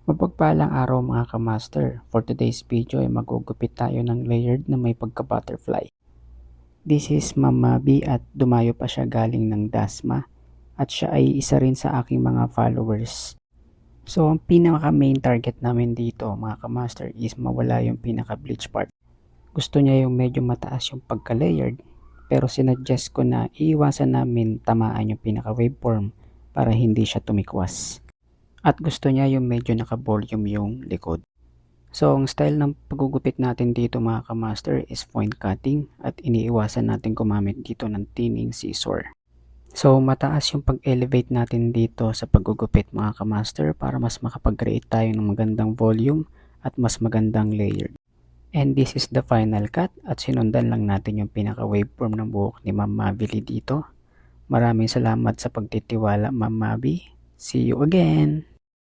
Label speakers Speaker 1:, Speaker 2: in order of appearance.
Speaker 1: Mapagpalang araw mga kamaster. For today's video ay magugupit tayo ng layered na may pagka-butterfly. This is Mama B at dumayo pa siya galing ng Dasma at siya ay isa rin sa aking mga followers. So ang pinaka main target namin dito mga kamaster is mawala yung pinaka bleach part. Gusto niya yung medyo mataas yung pagka-layered pero sinuggest ko na iiwasan namin tamaan yung pinaka waveform para hindi siya tumikwas. At gusto niya yung medyo naka-volume yung likod. So, ang style ng pagugupit natin dito mga kamaster is point cutting at iniiwasan natin gumamit dito ng thinning scissor. So, mataas yung pag-elevate natin dito sa pagugupit mga kamaster para mas makapag-create tayo ng magandang volume at mas magandang layered. And this is the final cut at sinundan lang natin yung pinaka-waveform ng buhok ni Ma'am Mavili dito. Maraming salamat sa pagtitiwala Ma'am Mavi. See you again!